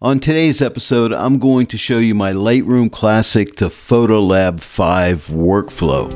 On today's episode, I'm going to show you my Lightroom Classic to PHOTOLAB 5 workflow.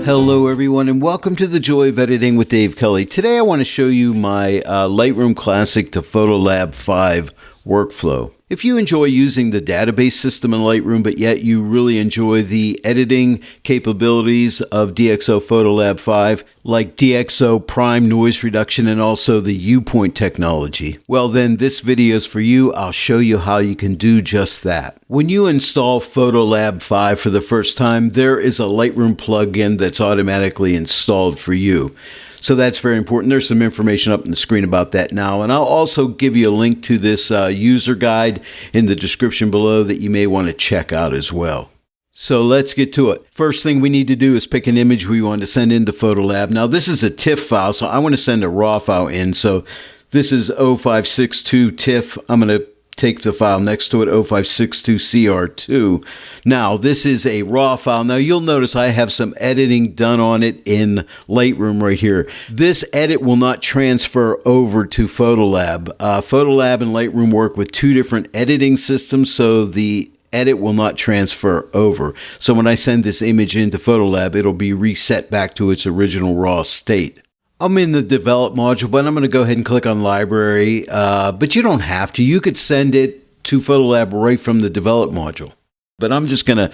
Hello everyone and welcome to the Joy of Editing with Dave Kelly. Today I want to show you my Lightroom Classic to PHOTOLAB 5 workflow. If you enjoy using the database system in Lightroom, but yet you really enjoy the editing capabilities of DXO PHOTOLAB 5, like DXO Prime Noise Reduction and also the U-Point technology, well then this video is for you. I'll show you how you can do just that. When you install PHOTOLAB 5 for the first time, there is a Lightroom plugin that's automatically installed for you. So that's very important. There's some information up on the screen about that now. And I'll also give you a link to this user guide in the description below that you may want to check out as well. So let's get to it. First thing we need to do is pick an image we want to send into PHOTOLAB. Now this is a TIFF file, so I want to send a raw file in. So this is 0562 TIFF. I'm going to take the file next to it, 0562 CR2. Now, this is a raw file. Now, you'll notice I have some editing done on it in Lightroom right here. This edit will not transfer over to PHOTOLAB. PHOTOLAB and Lightroom work with two different editing systems, so the edit will not transfer over. So when I send this image into PHOTOLAB, it'll be reset back to its original raw state. I'm in the develop module, but I'm going to go ahead and click on library, but you don't have to. You could send it to PHOTOLAB right from the develop module, but I'm just going to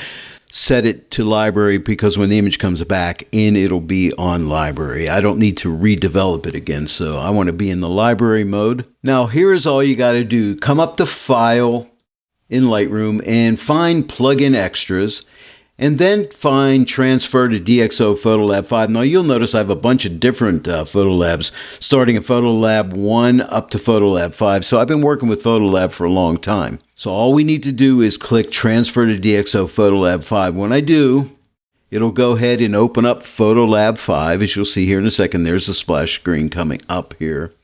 set it to library because when the image comes back in, it'll be on library. I don't need to redevelop it again, so I want to be in the library mode. Now, here is all you got to do. Come up to File in Lightroom and find Plugin Extras, and then find Transfer to DXO PHOTOLAB 5. Now you'll notice I have a bunch of different PHOTOLABs, starting at PHOTOLAB 1 up to PHOTOLAB 5. So I've been working with PHOTOLAB for a long time. So all we need to do is click Transfer to DXO PHOTOLAB 5. When I do, it'll go ahead and open up PHOTOLAB 5. As you'll see here in a second, there's a splash screen coming up here.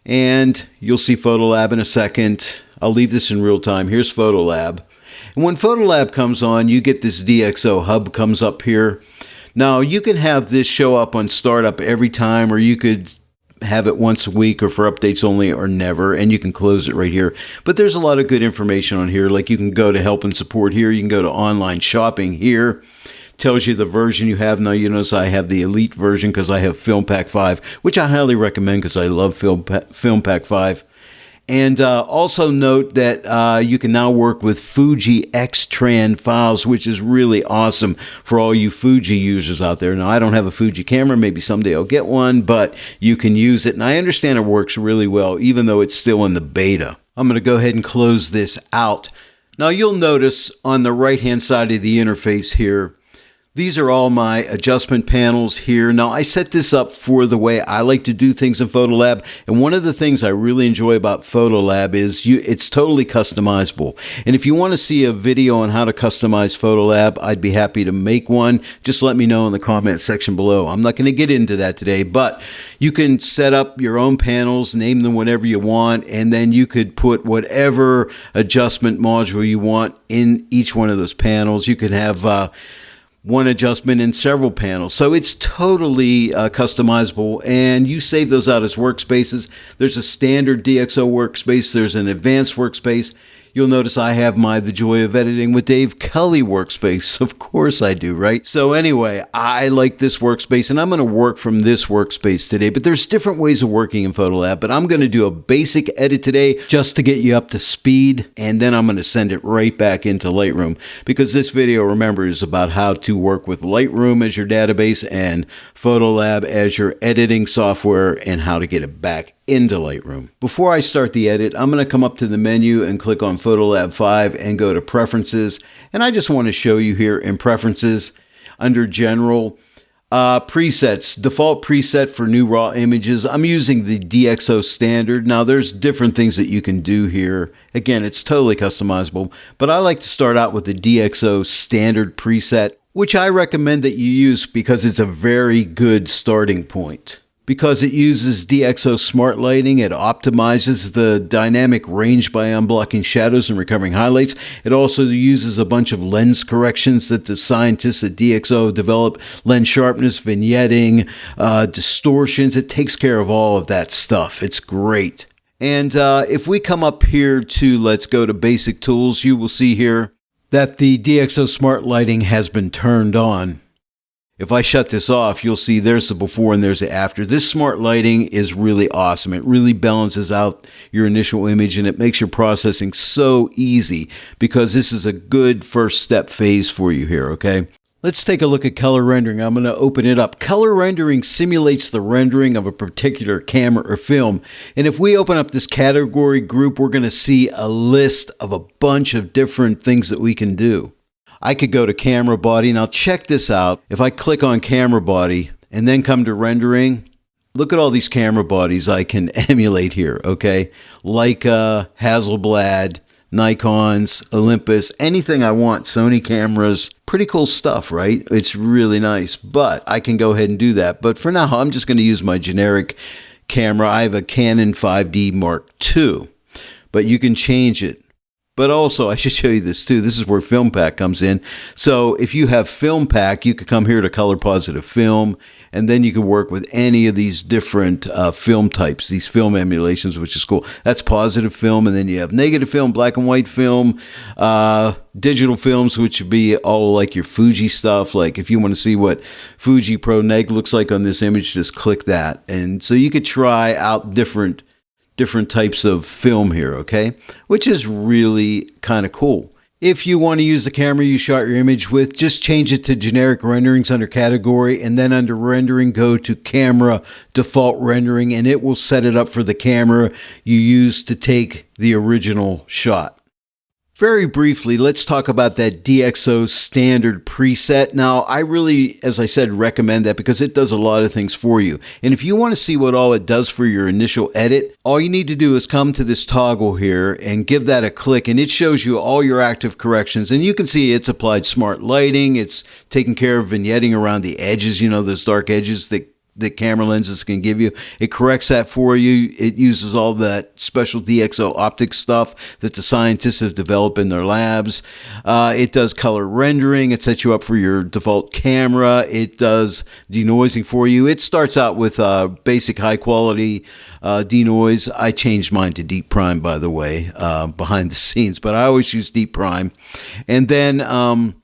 And you'll see PHOTOLAB in a second. I'll leave this in real time. Here's PHOTOLAB. And when PHOTOLAB comes on, you get this DXO hub comes up here. Now, you can have this show up on startup every time, or you could have it once a week or for updates only or never, and you can close it right here. But there's a lot of good information on here. Like you can go to help and support here. You can go to online shopping here. Tells you the version you have. Now, you notice I have the elite version because I have FILMPACK 5, which I highly recommend because I love FILMPACK 5. And also note that you can now work with Fuji X-Tran files, which is really awesome for all you Fuji users out there. Now, I don't have a Fuji camera. Maybe someday I'll get one, but you can use it. And I understand it works really well, even though it's still in the beta. I'm going to go ahead and close this out. Now, you'll notice on the right-hand side of the interface here, these are all my adjustment panels here. Now, I set this up for the way I like to do things in PHOTOLAB. And one of the things I really enjoy about PHOTOLAB is it's totally customizable. And if you want to see a video on how to customize PHOTOLAB, I'd be happy to make one. Just let me know in the comment section below. I'm not going to get into that today, but you can set up your own panels, name them whatever you want, and then you could put whatever adjustment module you want in each one of those panels. You could have one adjustment in several panels. So it's totally customizable, and you save those out as workspaces. There's a standard DXO workspace. There's an advanced workspace. You'll notice I have The Joy of Editing with Dave Kelly workspace. Of course I do, right? So anyway, I like this workspace, and I'm going to work from this workspace today. But there's different ways of working in PHOTOLAB, but I'm going to do a basic edit today just to get you up to speed, and then I'm going to send it right back into Lightroom, because this video, remember, is about how to work with Lightroom as your database and PHOTOLAB as your editing software and how to get it back into Lightroom. Before I start the edit, I'm going to come up to the menu and click on PHOTOLAB 5 and go to Preferences. And I just want to show you here in Preferences, under General, Presets, default preset for new raw images. I'm using the DXO standard. Now, there's different things that you can do here. Again, it's totally customizable, but I like to start out with the DXO standard preset, which I recommend that you use because it's a very good starting point. Because it uses DXO smart lighting, it optimizes the dynamic range by unblocking shadows and recovering highlights. It also uses a bunch of lens corrections that the scientists at DXO develop, lens sharpness, vignetting, distortions. It takes care of all of that stuff. It's great. And if we come up here to, let's go to basic tools, you will see here that the DXO smart lighting has been turned on. If I shut this off, you'll see there's the before and there's the after. This smart lighting is really awesome. It really balances out your initial image and it makes your processing so easy because this is a good first step phase for you here, okay? Let's take a look at color rendering. I'm going to open it up. Color rendering simulates the rendering of a particular camera or film. And if we open up this category group, we're going to see a list of a bunch of different things that we can do. I could go to camera body. Now check this out. If I click on camera body and then come to rendering, look at all these camera bodies I can emulate here, okay? Leica, Hasselblad, Nikon's, Olympus, anything I want, Sony cameras. Pretty cool stuff, right? It's really nice, but I can go ahead and do that. But for now, I'm just going to use my generic camera. I have a Canon 5D Mark II, but you can change it. But also, I should show you this too. This is where FILMPACK comes in. So if you have FILMPACK, you could come here to color positive film, and then you can work with any of these different film types, these film emulations, which is cool. That's positive film, and then you have negative film, black and white film, digital films, which would be all like your Fuji stuff. Like if you want to see what Fuji Pro Neg looks like on this image, just click that. And so you could try out different types of film here, okay? Which is really kind of cool. If you want to use the camera you shot your image with, just change it to generic renderings under category, and then under rendering, go to camera default rendering, and it will set it up for the camera you used to take the original shot. Very briefly, let's talk about that DXO standard preset. Now, I really, as I said, recommend that because it does a lot of things for you. And if you want to see what all it does for your initial edit, all you need to do is come to this toggle here and give that a click, and it shows you all your active corrections. And you can see it's applied smart lighting. It's taking care of vignetting around the edges, you know, those dark edges that camera lenses can give you. It corrects that for you. It uses all that special DXO optics stuff that the scientists have developed in their labs. It does color rendering. It sets you up for your default camera. It does denoising for you. It starts out with basic high quality denoise. I changed mine to deep prime, by the way, behind the scenes, but I always use deep prime. And then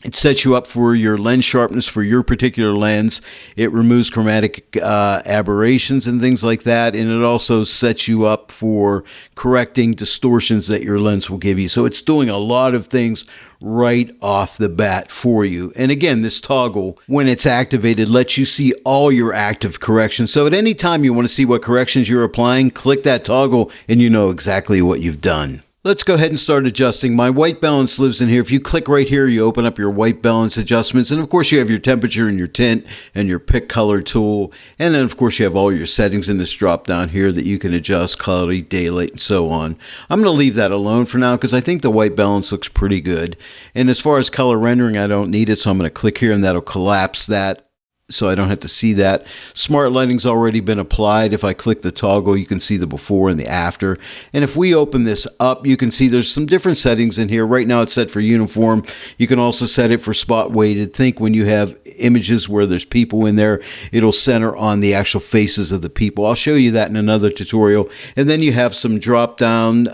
it sets you up for your lens sharpness for your particular lens. It removes chromatic aberrations and things like that. And it also sets you up for correcting distortions that your lens will give you. So it's doing a lot of things right off the bat for you. And again, this toggle, when it's activated, lets you see all your active corrections. So at any time you want to see what corrections you're applying, click that toggle and you know exactly what you've done. Let's go ahead and start adjusting. My white balance lives in here. If you click right here, you open up your white balance adjustments. And of course, you have your temperature and your tint and your pick color tool. And then of course, you have all your settings in this drop down here that you can adjust, cloudy, daylight, and so on. I'm going to leave that alone for now because I think the white balance looks pretty good. And as far as color rendering, I don't need it. So I'm going to click here and that'll collapse that, so I don't have to see that. Smart lighting's already been applied. If I click the toggle, you can see the before and the after. And if we open this up, you can see there's some different settings in here. Right now it's set for uniform. You can also set it for spot weighted. Think when you have images where there's people in there, it'll center on the actual faces of the people. I'll show you that in another tutorial. And then you have some drop down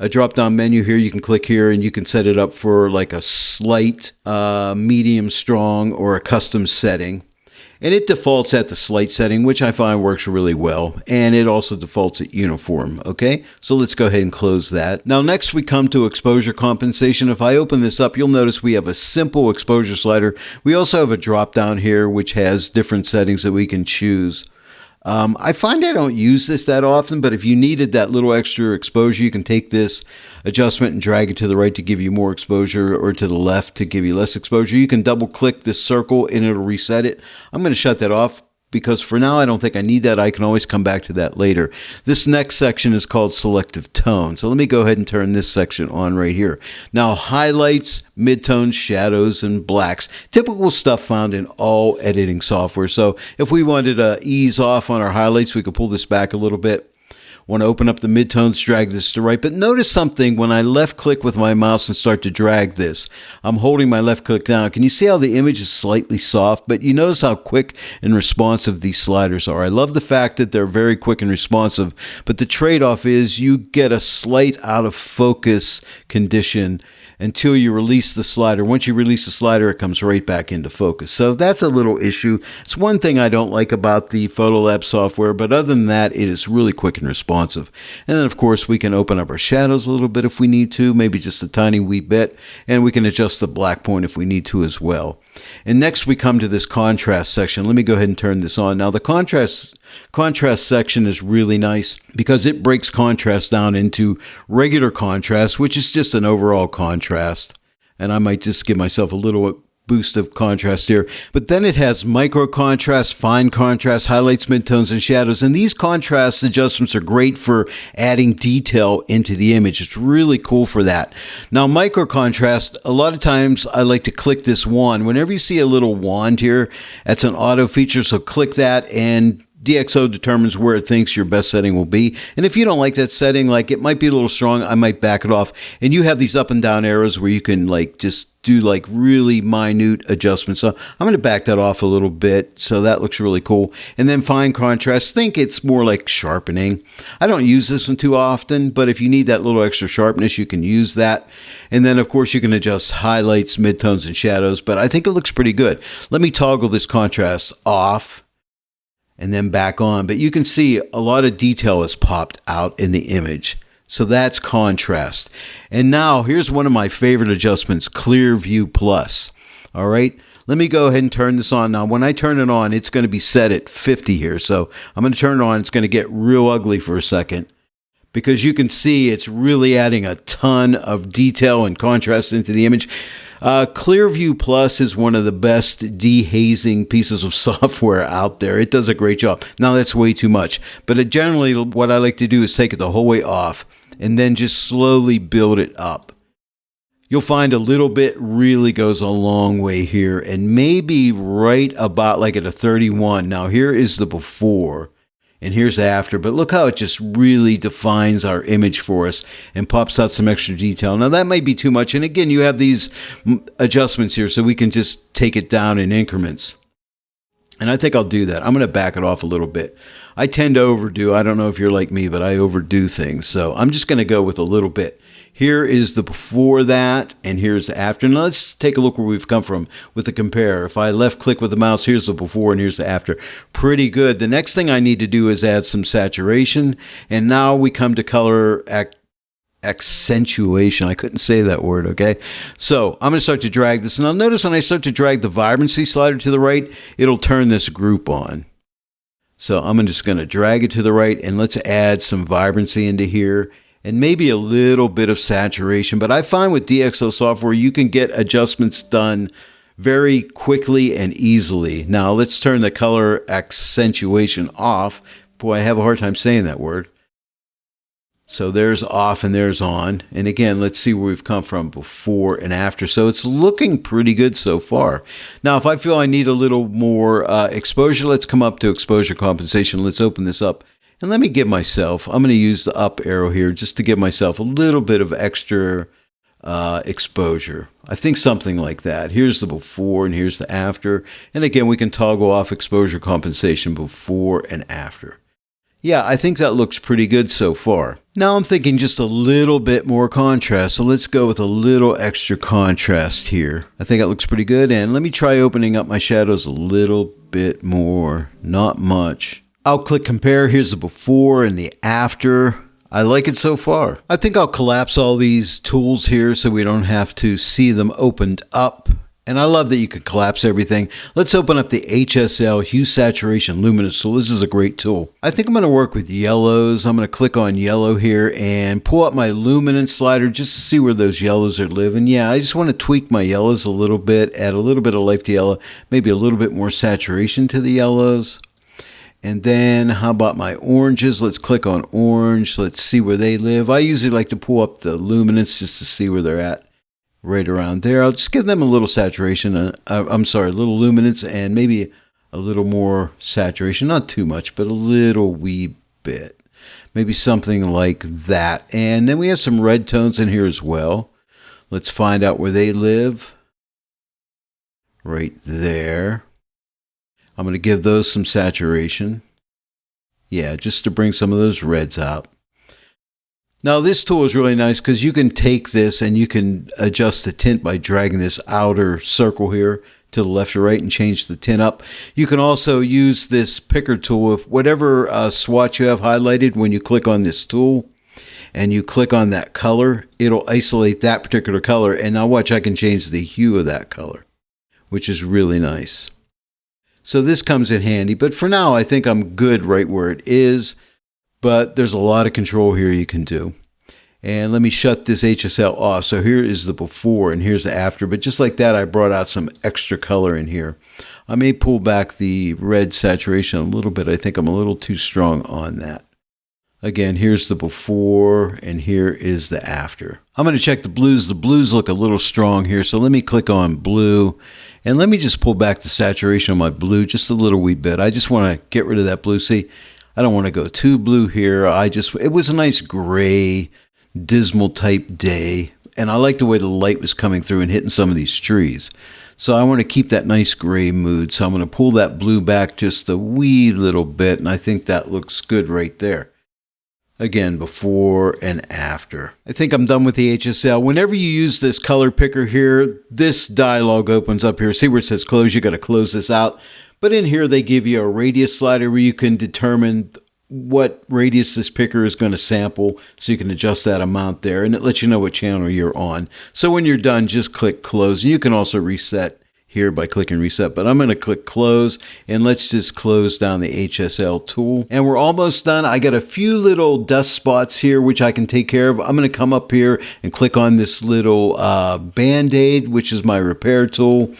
a drop-down menu here. You can click here and you can set it up for like a slight, medium, strong, or a custom setting. And it defaults at the slight setting, which I find works really well. And it also defaults at uniform. Okay, so let's go ahead and close that. Now next we come to exposure compensation. If I open this up, you'll notice we have a simple exposure slider. We also have a drop-down here which has different settings that we can choose. I find I don't use this that often, but if you needed that little extra exposure, you can take this adjustment and drag it to the right to give you more exposure, or to the left to give you less exposure. You can double click this circle and it'll reset it. I'm going to shut that off because for now I don't think I need that. I can always come back to that later. This next section is called selective tone. So let me go ahead and turn this section on right here. Now, highlights, midtones, shadows, and blacks. Typical stuff found in all editing software. So if we wanted to ease off on our highlights, we could pull this back a little bit. Want to open up the midtones, drag this to right. But notice something when I left click with my mouse and start to drag this. I'm holding my left click down. Can you see how the image is slightly soft? But you notice how quick and responsive these sliders are. I love the fact that they're very quick and responsive. But the trade-off is you get a slight out of focus condition until you release the slider. Once you release the slider, it comes right back into focus. So that's a little issue. It's one thing I don't like about the PhotoLab software, but other than that, it is really quick and responsive. And then, of course, we can open up our shadows a little bit if we need to, maybe just a tiny wee bit, and we can adjust the black point if we need to as well. And next we come to this contrast section. Let me go ahead and turn this on. Now the contrast section is really nice because it breaks contrast down into regular contrast, which is just an overall contrast. And I might just give myself a little boost of contrast here. But then it has micro contrast, fine contrast, highlights, midtones, and shadows. And these contrast adjustments are great for adding detail into the image. It's really cool for that. Now, micro contrast, a lot of times I like to click this wand. Whenever you see a little wand here, that's an auto feature. So click that and DXO determines where it thinks your best setting will be. And if you don't like that setting, like it might be a little strong, I might back it off. And you have these up and down arrows where you can like just do like really minute adjustments. So I'm going to back that off a little bit. So that looks really cool. And then fine contrast, think it's more like sharpening. I don't use this one too often, but if you need that little extra sharpness, you can use that. And then of course you can adjust highlights, midtones, and shadows, but I think it looks pretty good. Let me toggle this contrast off and then back on. But you can see a lot of detail has popped out in the image. So that's contrast. And now here's one of my favorite adjustments, Clear View Plus. All right, let me go ahead and turn this on. Now, when I turn it on, it's going to be set at 50 here. So I'm going to turn it on. It's going to get real ugly for a second because you can see it's really adding a ton of detail and contrast into the image. Clearview Plus is one of the best dehazing pieces of software out there. It does a great job. Now that's way too much, but generally what I like to do is take it the whole way off and then just slowly build it up. You'll find a little bit really goes a long way here, and maybe right about like at a 31. Now here is the before. And here's after, but look how it just really defines our image for us and pops out some extra detail. Now that might be too much. And again, you have these adjustments here so we can just take it down in increments. And I think I'll do that. I'm going to back it off a little bit. I tend to overdo. I don't know if you're like me, but I overdo things. So I'm just going to go with a little bit. Here is the before that, and here's the after. Now let's take a look where we've come from with the compare. If I left click with the mouse, here's the before and here's the after. Pretty good. The next thing I need to do is add some saturation. And now we come to color accentuation. I couldn't say that word, okay? So I'm going to start to drag this. Now notice when I start to drag the vibrancy slider to the right, it'll turn this group on. So I'm just going to drag it to the right, and let's add some vibrancy into here. And maybe a little bit of saturation. But I find with DXO software, you can get adjustments done very quickly and easily. Now, let's turn the color accentuation off. Boy, I have a hard time saying that word. So there's off and there's on. And again, let's see where we've come from before and after. So it's looking pretty good so far. Now, if I feel I need a little more exposure, let's come up to exposure compensation. Let's open this up. And let me give myself, I'm going to use the up arrow here just to give myself a little bit of extra exposure. I think something like that. Here's the before and here's the after. And again, we can toggle off exposure compensation before and after. Yeah, I think that looks pretty good so far. Now I'm thinking just a little bit more contrast. So let's go with a little extra contrast here. I think that looks pretty good. And let me try opening up my shadows a little bit more. Not much. I'll click compare. Here's the before and the after. I like it so far. I think I'll collapse all these tools here so we don't have to see them opened up. And I love that you can collapse everything. Let's open up the HSL Hue Saturation Luminance tool. This is a great tool. I think I'm going to work with yellows. I'm going to click on yellow here and pull up my luminance slider just to see where those yellows are living. Yeah, I just want to tweak my yellows a little bit, add a little bit of life to yellow, maybe a little bit more saturation to the yellows. And then how about my oranges? Let's click on orange. Let's see where they live. I usually like to pull up the luminance just to see where they're at. Right around there. I'll just give them a little saturation. I'm sorry, a little luminance and maybe a little more saturation. Not too much, but a little wee bit. Maybe something like that. And then we have some red tones in here as well. Let's find out where they live. Right there. I'm going to give those some saturation. Yeah, just to bring some of those reds out. Now this tool is really nice because you can take this and you can adjust the tint by dragging this outer circle here to the left or right and change the tint up. You can also use this picker tool. If whatever swatch you have highlighted, when you click on this tool and you click on that color, it'll isolate that particular color. And now watch, I can change the hue of that color, which is really nice. So this comes in handy, but for now I think I'm good right where it is, but there's a lot of control here you can do. And let me shut this HSL off. So here is the before and here's the after, but just like that I brought out some extra color in here. I may pull back the red saturation a little bit. I think I'm a little too strong on that. Again, here's the before and here is the after. I'm going to check the blues. The blues look a little strong here, so let me click on blue. And let me just pull back the saturation on my blue just a little wee bit. I just want to get rid of that blue. See, I don't want to go too blue here. It was a nice gray, dismal type day. And I like the way the light was coming through and hitting some of these trees. So I want to keep that nice gray mood. So I'm going to pull that blue back just a wee little bit. And I think that looks good right there. Again, before and after. I think I'm done with the HSL. Whenever you use this color picker here, this dialog opens up here. See where it says close? You got to close this out. But in here, they give you a radius slider where you can determine what radius this picker is going to sample. So you can adjust that amount there. And it lets you know what channel you're on. So when you're done, just click close. You can also reset here by clicking reset, but I'm going to click close and let's just close down the HSL tool. And we're almost done. I got a few little dust spots here which I can take care of. I'm going to come up here and click on this little band-aid, which is my repair tool.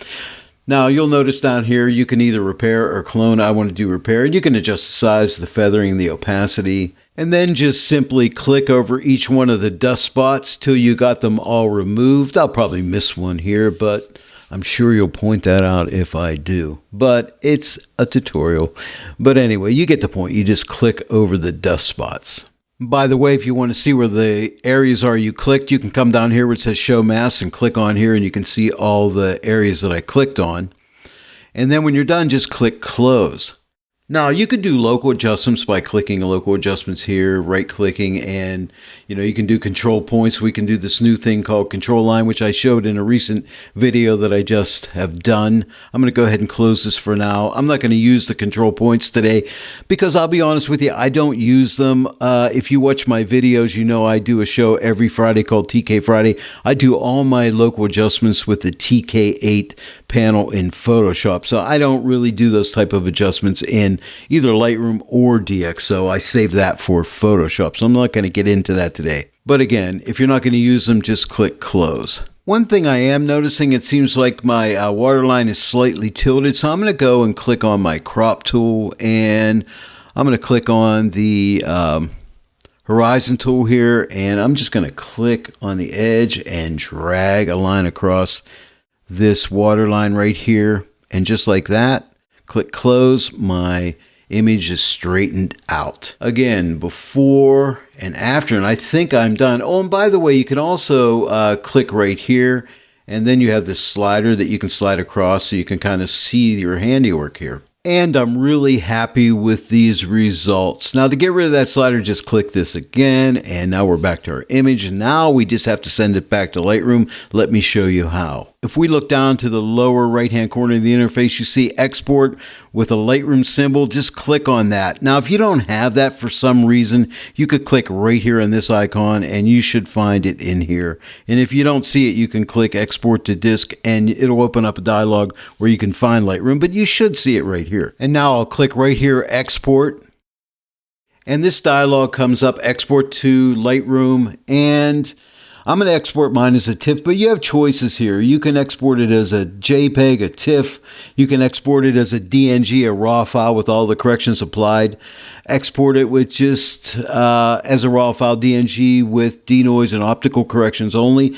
Now you'll notice down here you can either repair or clone. I want to do repair, and you can adjust the size, the feathering, the opacity, and then just simply click over each one of the dust spots till you got them all removed. I'll probably miss one here, but I'm sure you'll point that out if I do, but it's a tutorial. But anyway, you get the point. You just click over the dust spots. By the way, if you want to see where the areas are you clicked, you can come down here where it says show mask and click on here and you can see all the areas that I clicked on. And then when you're done, just click close. Now you could do local adjustments by clicking local adjustments here, right clicking, and you can do control points. We can do this new thing called control line, which I showed in a recent video that I just have done. I'm going to go ahead and close this for now. I'm not going to use the control points today because I'll be honest with you, I don't use them. If you watch my videos, you know I do a show every Friday called TK Friday. I do all my local adjustments with the TK8 panel in Photoshop. So I don't really do those type of adjustments in either Lightroom or DXO. I save that for Photoshop. So I'm not going to get into that today. But again, if you're not going to use them, just click close. One thing I am noticing, it seems like my waterline is slightly tilted. So I'm going to go and click on my crop tool and I'm going to click on the horizon tool here. And I'm just going to click on the edge and drag a line across this waterline right here, and just like that, click close. My image is straightened out. Again, before and after, and I think I'm done. Oh, and by the way, you can also click right here, and then you have this slider that you can slide across so you can kind of see your handiwork here. And I'm really happy with these results. Now to get rid of that slider, just click this again, and now we're back to our image. Now we just have to send it back to Lightroom. Let me show you how. If we look down to the lower right-hand corner of the interface, you see export with a Lightroom symbol. Just click on that. Now, if you don't have that for some reason, you could click right here on this icon and you should find it in here. And if you don't see it, you can click export to disk and it'll open up a dialog where you can find Lightroom, but you should see it right here. And now I'll click right here, export. And this dialog comes up, export to Lightroom, and I'm going to export mine as a TIFF, but you have choices here. You can export it as a JPEG, a TIFF. You can export it as a DNG, a RAW file with all the corrections applied. Export it with just as a RAW file, DNG with denoise and optical corrections only,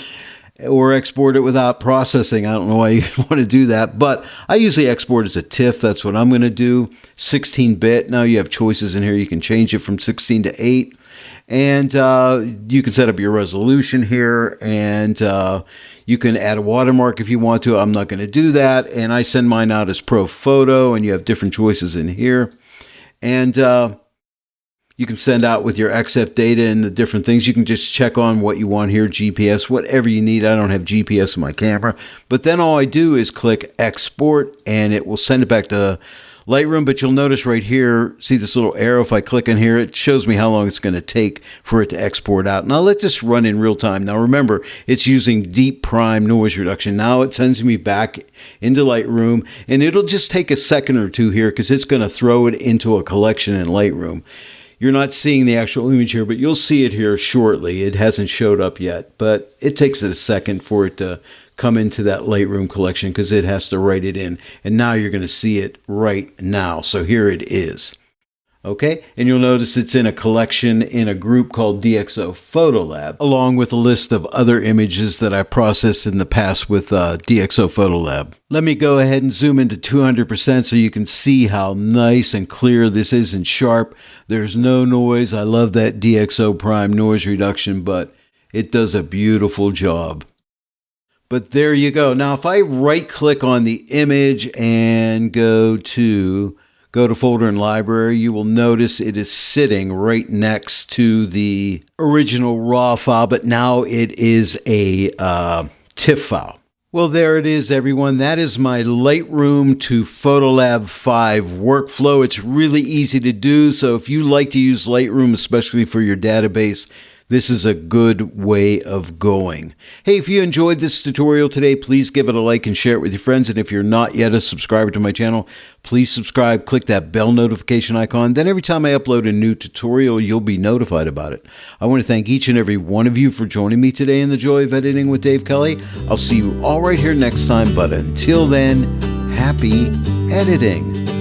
or export it without processing. I don't know why you want to do that, but I usually export as a TIFF. That's what I'm going to do. 16-bit. Now you have choices in here. You can change it from 16 to 8. And you can set up your resolution here, and you can add a watermark if you want to. I'm not going to do that. And I send mine out as Pro Photo, and you have different choices in here. And you can send out with your XF data and the different things. You can just check on what you want here, GPS, whatever you need. I don't have GPS in my camera. But then all I do is click Export, and it will send it back to Lightroom. But you'll notice right here, see this little arrow? If I click on here, it shows me how long it's going to take for it to export out. Now let this run in real time. Now remember, it's using deep prime noise reduction. Now it sends me back into Lightroom, and it'll just take a second or two here because it's going to throw it into a collection in Lightroom. You're not seeing the actual image here, but you'll see it here shortly. It hasn't showed up yet, but it takes it a second for it to come into that Lightroom collection because it has to write it in. And now you're going to see it right now. So here it is. Okay, and you'll notice it's in a collection in a group called DXO PHOTOLAB, along with a list of other images that I processed in the past with DXO PHOTOLAB. Let me go ahead and zoom into 200% so you can see how nice and clear this is and sharp. There's no noise. I love that DXO Prime noise reduction, but it does a beautiful job. But there you go. Now, if I right-click on the image and go to Folder and Library, you will notice it is sitting right next to the original RAW file, but now it is a TIFF file. Well, there it is, everyone. That is my Lightroom to PHOTOLAB 5 workflow. It's really easy to do, so if you like to use Lightroom, especially for your database, this is a good way of going. Hey, if you enjoyed this tutorial today, please give it a like and share it with your friends. And if you're not yet a subscriber to my channel, please subscribe, click that bell notification icon. Then every time I upload a new tutorial, you'll be notified about it. I want to thank each and every one of you for joining me today in the Joy of Editing with Dave Kelly. I'll see you all right here next time, but until then, happy editing.